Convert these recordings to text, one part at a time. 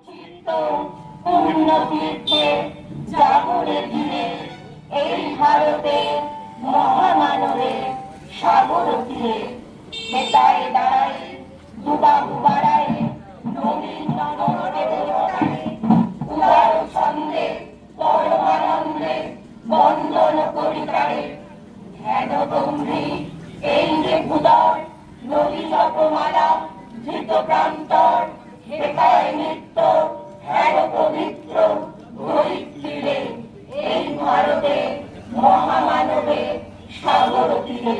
চিত্ত পুণ্যতীর্থে জাগরে ধীরে এই ভারতে মহামানবের সাগর তীরে নেতায় দাঁড়ায় দুবাহু বাড়ায় নবীন উদার ছন্দে পরমানন্দে বন্দন করি তারে ধ্যান গম্ভীর এই যে ভূদর নবী জপমালা ধৃত প্রান্তর হেতায় নিত্য হের পবিত্র ধরিত্রীরে এই ভারতে মহামানবে সাগর তীরে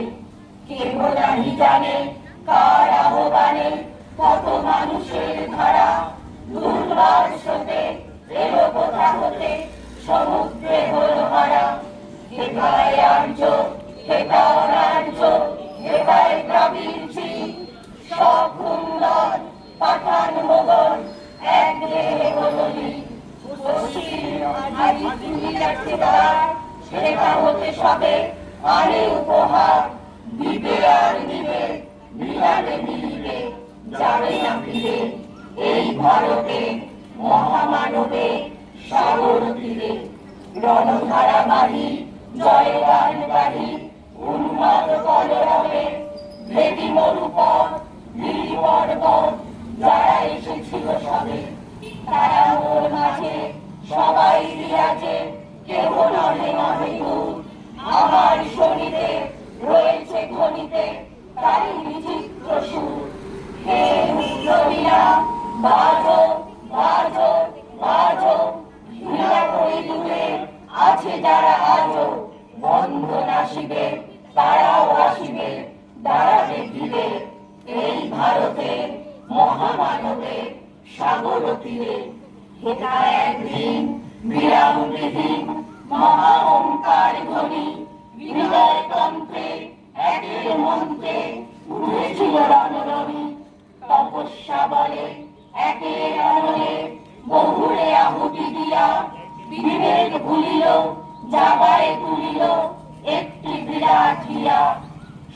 কেহ নাহি জানে কার আহ্বানে কত মানুষের ধারা দুর্বার স্রোতে এলো কোথা হতে সমুদ্রে হল হারা হেতায় আর্য হেতা অনার্য হেতায় দ্রাবিড় চীন সব সুন্দর পাঠান মোগল এক দেহে বদলি সেটা হতে সবে আনে উপহার দিবে আর দিবে মিলালে মিলিবে যাবে না ফিরে এই ভারতে মহামানবে সাগর তীরে রণধারা বাহি জয়গান গাহি উন্মাদ কলরবে ভেদি মরুপথ গিরি পর্বত যারা এসেছিল সবে তারা মোর মাঝে সবাই রিয়াজে কেহ নহে নহে দূর আমার শরীরে রয়েছে ধ্বনিতে তাই বিচিত্র সুর হে রবীরা বাজো বাজো বাজো ঘৃণা করি দূরে আছে যারা আজো বন্ধন আসিবে তারাও আসিবে দাঁড়াবে ধীরে এই ভারতে মহামানবে সাগর তীরে হেতা একদিন বিরামবিহীন মহা ওঙ্কার ধ্বনি হৃদয় তন্ত্রে একের মন্ত্রে উঠেছিল রণরণি তপস্যা বলে একের অনলে বহুরে আহুতি দিয়া বিবেক ভুলিল জাগায় তুলিল একটি বিরাট হিয়া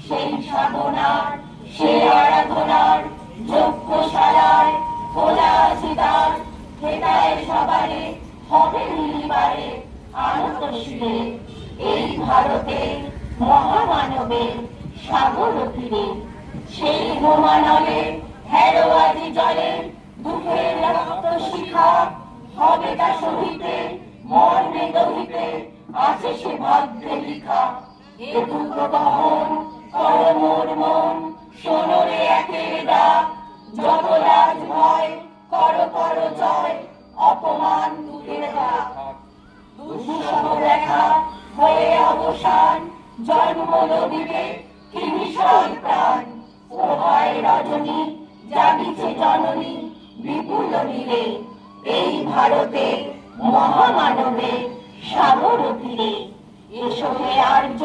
সেই সাধনার সেই আরাধনার যজ্ঞশালায় খোলা আছে দ্বার হেতায় সবারে হবে মিলিবারে আনত শিরে এই ভারতে মহামানবে সাগর তীরে সেই হোমানলে হেরোয়াজি জলে দুঃখের রক্ত শিখা হবে তা সহিতে মর্মে দহিতে আছে সে ভাগ্যে লিখা এ দুঃখ বহন কর মোর মন শোনরে একের ডাক যত লাজ ভয় কর কর জয় অপমান দূরে থাক দুঃসহ দেখা হয়ে অবসান জন্ম নবীরে কি বিষয় প্রাণ ও হয় রজনী জাগিছে জননী বিপুল নীরে এই ভারতে মহামানবে সাগর তীরে এসো হে আর্য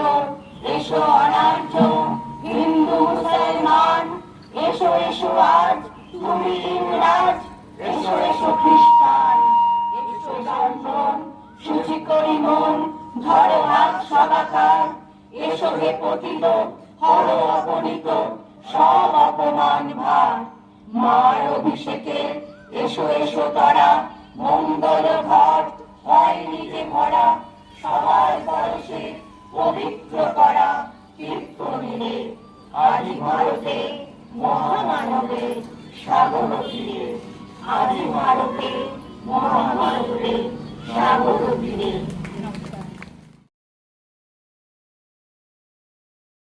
এসো অনার্য হিন্দু মুসলমান এসো এসো আজ তুমি ইংরাজ এসো এসো খ্রিস্টান এসো জনগণ শুচি করি মন ধরো হাত সবাকার এসো হে পতিত হর অপনীত সব অপমান ভার মার অভিষেকে এসো এসো তারা মঙ্গল ঘর হয় নিজে ভরা সবার পরশে পবিত্র করা তীর্থনীরে আজ ভারতে মহামানবে সাগর তীরে আজ ভারতে মহা